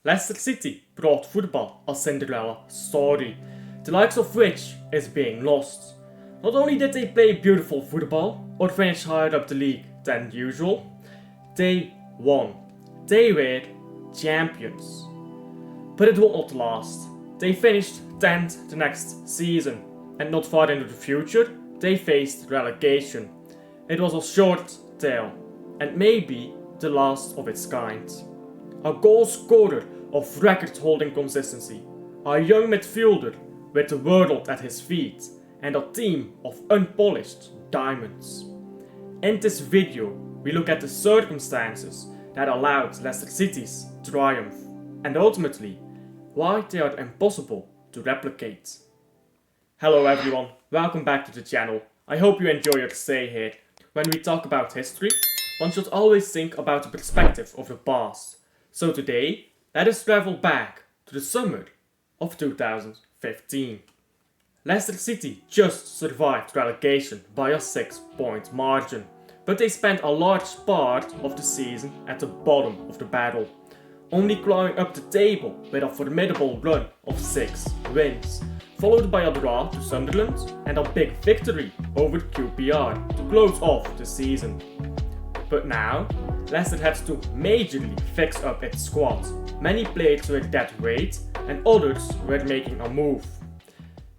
Leicester City brought football a Cinderella story, the likes of which is being lost. Not only did they play beautiful football or finish higher up the league than usual, they won. They were champions. But it would not last. They finished 10th the next season, and not far into the future, they faced relegation. It was a short tale, and maybe the last of its kind. A goal scorer of record-holding consistency, a young midfielder with the world at his feet, and a team of unpolished diamonds. In this video, we look at the circumstances that allowed Leicester City's triumph, and ultimately, why they are impossible to replicate. Hello everyone, welcome back to the channel. I hope you enjoy your stay here. When we talk about history, one should always think about the perspective of the past. So today, let us travel back to the summer of 2015. Leicester City just survived relegation by a 6-point margin, but they spent a large part of the season at the bottom of the barrel, only climbing up the table with a formidable run of 6 wins, followed by a draw to Sunderland and a big victory over QPR to close off the season. But now, Leicester had to majorly fix up its squad. Many players were dead weight and others were making a move.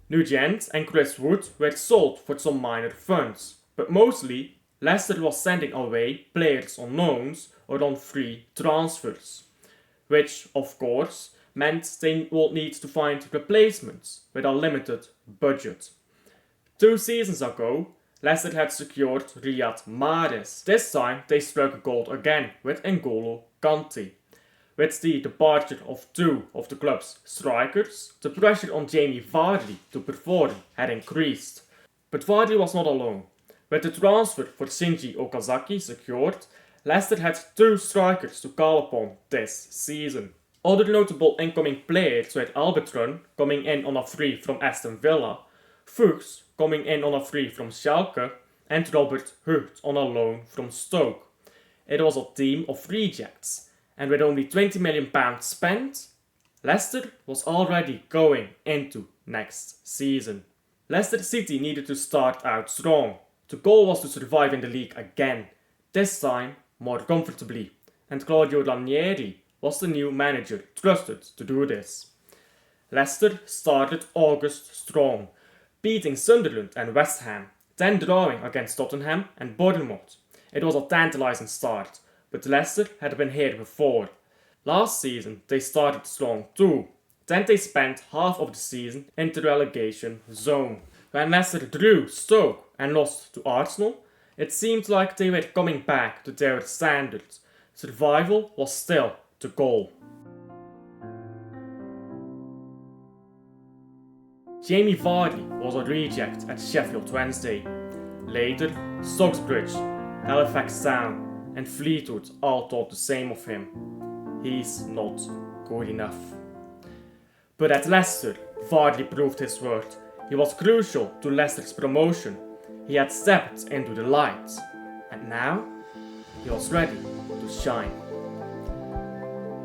Nugent and Chris Wood were sold for some minor funds, but mostly Leicester was sending away players on loans or on free transfers, which of course meant they would need to find replacements with a limited budget. 2 seasons ago, Leicester had secured Riyad Mahrez. This time they struck gold again with N'Golo Kante. With the departure of 2 of the club's strikers, the pressure on Jamie Vardy to perform had increased. But Vardy was not alone. With the transfer for Shinji Okazaki secured, Leicester had 2 strikers to call upon this season. Other notable incoming players were Albert coming in on a free from Aston Villa, Fuchs coming in on a free from Schalke, and Robert Huth on a loan from Stoke. It was a team of rejects, and with only £20 million spent, Leicester was already going into next season. Leicester City needed to start out strong. The goal was to survive in the league again, this time more comfortably, and Claudio Ranieri was the new manager trusted to do this. Leicester started August strong, beating Sunderland and West Ham, then drawing against Tottenham and Bournemouth. It was a tantalising start, but Leicester had been here before. Last season they started strong too, then they spent half of the season in the relegation zone. When Leicester drew Stoke and lost to Arsenal, it seemed like they were coming back to their standards. Survival was still the goal. Jamie Vardy was a reject at Sheffield Wednesday. Later, Stocksbridge, Halifax Town and Fleetwood all thought the same of him. He's not good enough. But at Leicester, Vardy proved his worth. He was crucial to Leicester's promotion. He had stepped into the light, and now he was ready to shine.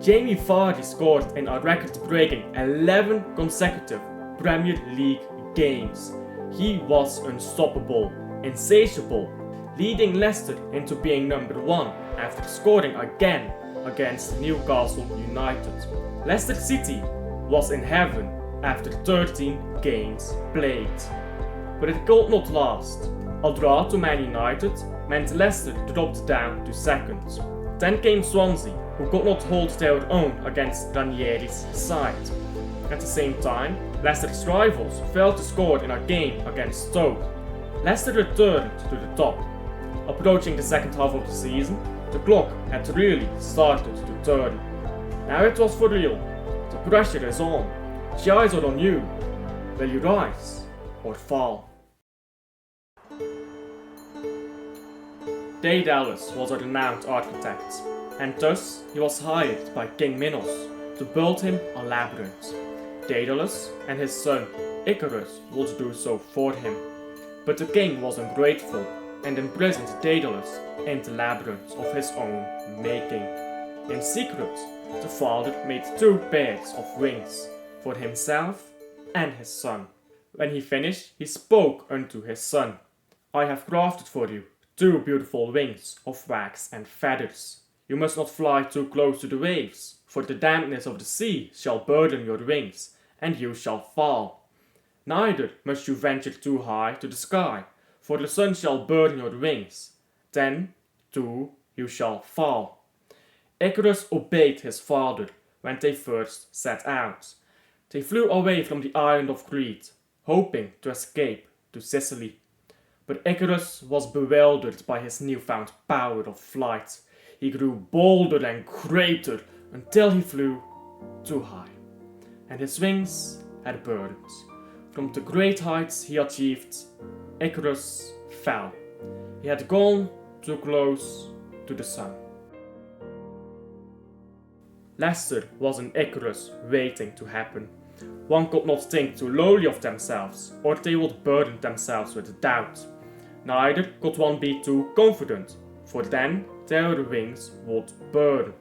Jamie Vardy scored in a record-breaking 11 consecutive Premier League games. He was unstoppable, insatiable, leading Leicester into being number 1 after scoring again against Newcastle United. Leicester City was in heaven after 13 games played. But it could not last. A draw to Man United meant Leicester dropped down to 2nd. Then came Swansea, who could not hold their own against Ranieri's side. At the same time, Leicester's rivals failed to score in a game against Stoke. Leicester returned to the top. Approaching the second half of the season, the clock had really started to turn. Now it was for real. The pressure is on. The eyes are on you. Will you rise or fall? Daedalus was a renowned architect, and thus he was hired by King Minos to build him a labyrinth. Daedalus and his son Icarus would do so for him, but the king was ungrateful and imprisoned Daedalus in the labyrinth of his own making. In secret, the father made 2 pairs of wings for himself and his son. When he finished, he spoke unto his son, I have crafted for you 2 beautiful wings of wax and feathers. You must not fly too close to the waves, for the dampness of the sea shall burden your wings, and you shall fall. Neither must you venture too high to the sky, for the sun shall burden your wings. Then, too, you shall fall. Icarus obeyed his father when they first set out. They flew away from the island of Crete, hoping to escape to Sicily. But Icarus was bewildered by his newfound power of flight. He grew bolder and greater until he flew too high, and his wings had burned. From the great heights he achieved, Icarus fell. He had gone too close to the sun. Leicester was an Icarus waiting to happen. One could not think too lowly of themselves, or they would burden themselves with doubt. Neither could one be too confident, for then their wings would burn.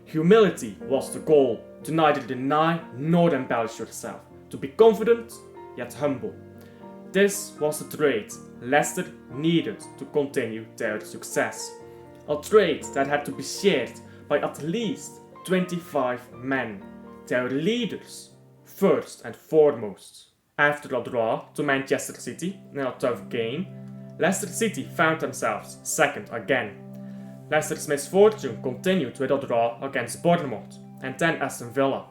Humility was the goal, to neither deny nor embellish yourself, to be confident yet humble. This was the trait Leicester needed to continue their success. A trait that had to be shared by at least 25 men, their leaders, first and foremost. After a draw to Manchester City in a tough game, Leicester City found themselves second again. Leicester's misfortune continued with a draw against Bournemouth and then Aston Villa.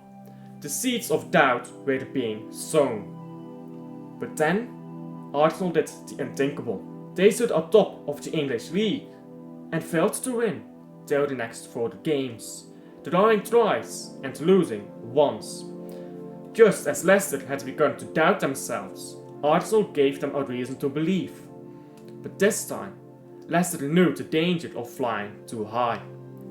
The seeds of doubt were being sown. But then, Arsenal did the unthinkable. They stood atop of the English League and failed to win their next 4 games, drawing twice and losing once. Just as Leicester had begun to doubt themselves, Arsenal gave them a reason to believe. But this time, Leicester knew the danger of flying too high.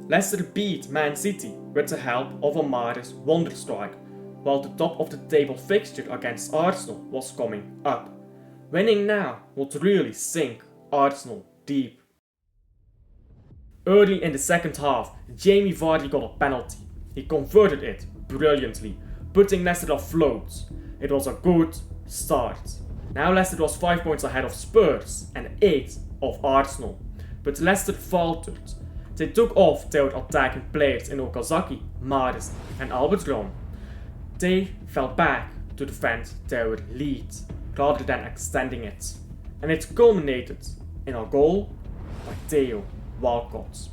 Leicester beat Man City with the help of a Mahrez wonder strike, while the top of the table fixture against Arsenal was coming up. Winning now would really sink Arsenal deep. Early in the second half, Jamie Vardy got a penalty. He converted it brilliantly, putting Leicester afloat. It was a good start. Now Leicester was 5 points ahead of Spurs and 8 of Arsenal. But Leicester faltered. They took off their attacking players in Okazaki, Mahrez and Albertron. They fell back to defend their lead, rather than extending it. And it culminated in a goal by Theo Walcott.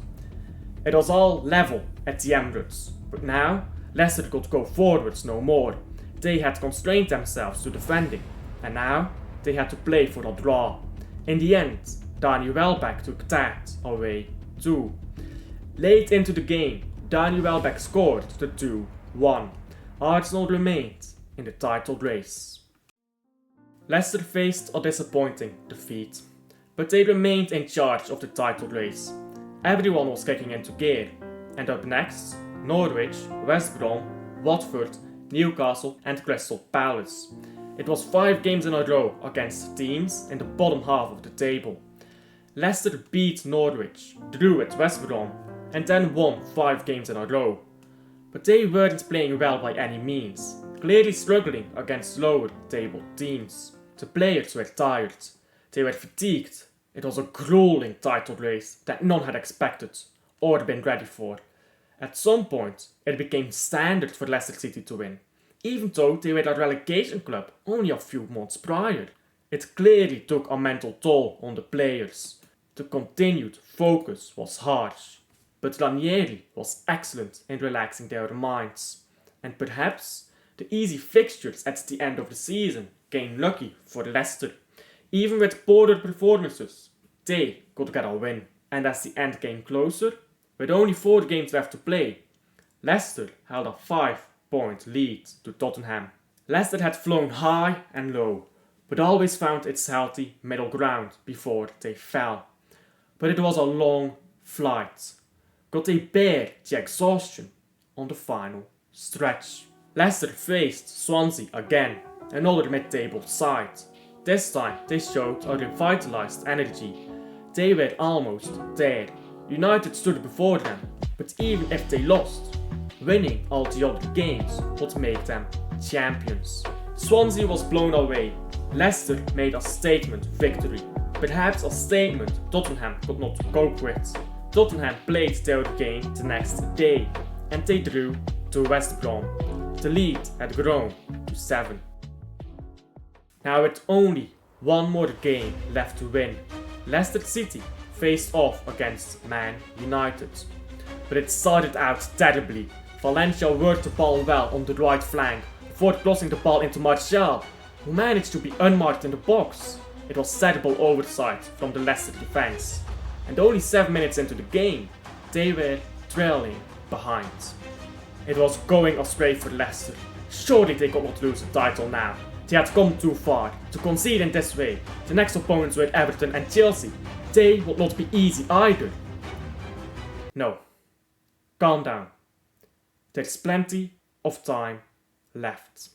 It was all level at the Emirates, but now Leicester could go forwards no more. They had constrained themselves to defending, and now they had to play for a draw. In the end, Danny Welbeck took that away too. Late into the game, Danny Welbeck scored the 2-1. Arsenal remained in the title race. Leicester faced a disappointing defeat, but they remained in charge of the title race. Everyone was kicking into gear, and up next, Norwich, West Brom, Watford, Newcastle and Crystal Palace. It was 5 games in a row against teams in the bottom half of the table. Leicester beat Norwich, drew at West Brom, and then won 5 games in a row. But they weren't playing well by any means, clearly struggling against lower table teams. The players were tired, they were fatigued. It was a grueling title race that none had expected or been ready for. At some point, it became standard for Leicester City to win, even though they were a relegation club only a few months prior. It clearly took a mental toll on the players. The continued focus was harsh, but Ranieri was excellent in relaxing their minds. And perhaps the easy fixtures at the end of the season came lucky for Leicester. Even with poorer performances, they could get a win. And as the end came closer, with only 4 games left to play, Leicester held a 5-point lead to Tottenham. Leicester had flown high and low, but always found its healthy middle ground before they fell. But it was a long flight. Could they bear the exhaustion on the final stretch? Leicester faced Swansea again, another mid-table side. This time they showed a revitalized energy. They were almost there. United stood before them, but even if they lost, winning all the other games would make them champions. Swansea was blown away. Leicester made a statement victory. Perhaps a statement Tottenham could not cope with. Tottenham played their game the next day and they drew to West Brom. The lead had grown to 7. Now with only one more game left to win, Leicester City faced off against Man United. But it started out terribly. Valencia worked the ball well on the right flank before crossing the ball into Martial, who managed to be unmarked in the box. It was terrible oversight from the Leicester defense. And only 7 minutes into the game, they were trailing behind. It was going astray for Leicester. Surely they could not lose the title now. They had come too far to concede in this way. The next opponents were Everton and Chelsea. They would not be easy either. No. Calm down. There's plenty of time left.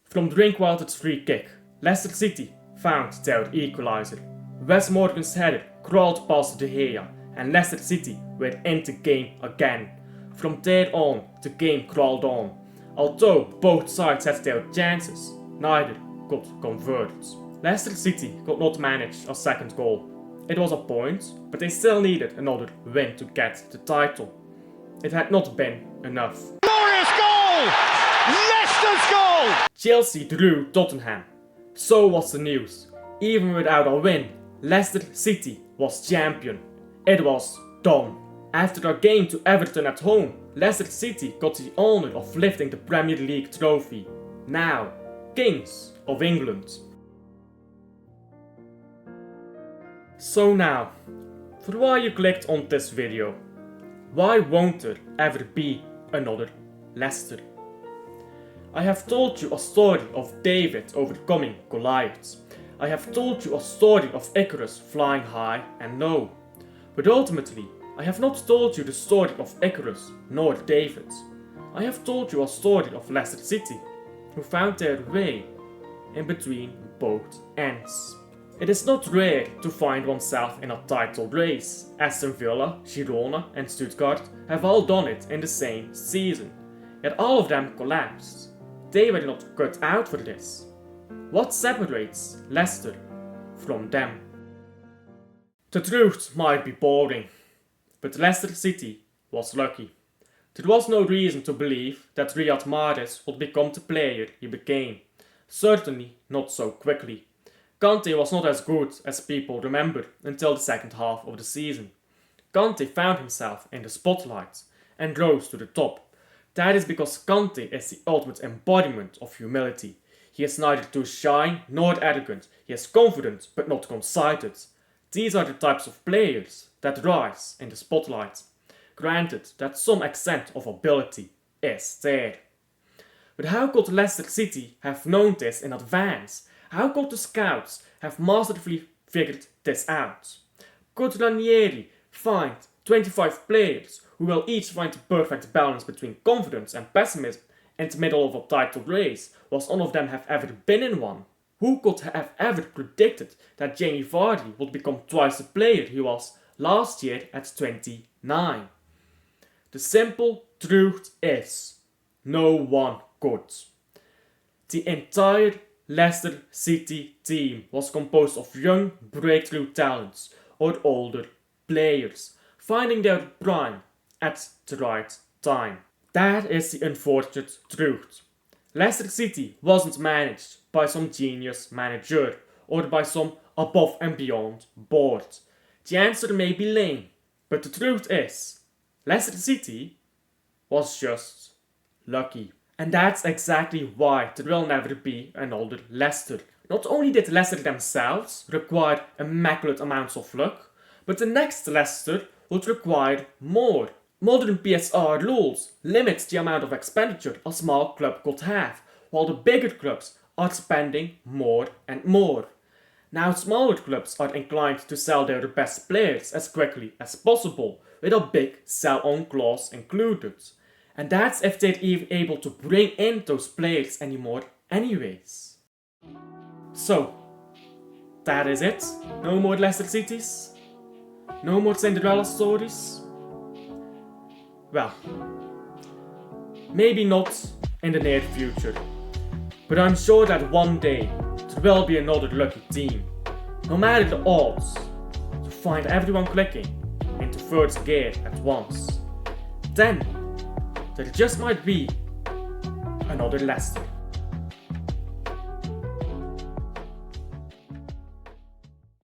From Drinkwater's free kick, Leicester City found their equaliser. Wes Morgan's header crawled past De Gea and Leicester City were in the game again. From there on, the game crawled on. Although both sides had their chances, neither could convert. Leicester City could not manage a second goal. It was a point, but they still needed another win to get the title. It had not been enough. Glorious goal! Leicester's goal! Chelsea drew Tottenham. So was the news. Even without a win, Leicester City was champion. It was done. After a game to Everton at home, Leicester City got the honour of lifting the Premier League trophy. Now, Kings of England. So now, for why you clicked on this video. Why won't there ever be another Leicester? I have told you a story of David overcoming Goliath. I have told you a story of Icarus flying high and low. But ultimately, I have not told you the story of Icarus nor David. I have told you a story of Leicester City, who found their way in between both ends. It is not rare to find oneself in a title race. Aston Villa, Girona and Stuttgart have all done it in the same season. Yet all of them collapsed. They were not cut out for this. What separates Leicester from them? The truth might be boring, but Leicester City was lucky. There was no reason to believe that Riyad Mahrez would become the player he became. Certainly not so quickly. Kante was not as good as people remember until the second half of the season. Kante found himself in the spotlight and rose to the top. That is because Kante is the ultimate embodiment of humility. He is neither too shy nor arrogant. He is confident but not conceited. These are the types of players that rise in the spotlight. Granted that some extent of ability is there. But how could Leicester City have known this in advance? How could the scouts have masterfully figured this out? Could Ranieri find 25 players who will each find the perfect balance between confidence and pessimism in the middle of a title race, whilst none of them have ever been in one? Who could have ever predicted that Jamie Vardy would become twice the player he was last year at 29? The simple truth is, no one could. The entire Leicester City team was composed of young breakthrough talents or older players, finding their prime at the right time. That is the unfortunate truth. Leicester City wasn't managed by some genius manager or by some above and beyond board. The answer may be lame, but the truth is, Leicester City was just lucky. And that's exactly why there will never be another Leicester. Not only did Leicester themselves require immaculate amounts of luck, but the next Leicester would require more. Modern PSR rules limit the amount of expenditure a small club could have, while the bigger clubs are spending more and more. Now smaller clubs are inclined to sell their best players as quickly as possible, with a big sell-on clause included. And that's if they're even able to bring in those players anymore anyways. So, that is it. No more Leicester Cities. No more Cinderella stories. Well, maybe not in the near future, but I'm sure that one day there will be another lucky team, no matter the odds, to find everyone clicking into first gear at once. Then, there just might be another Leicester.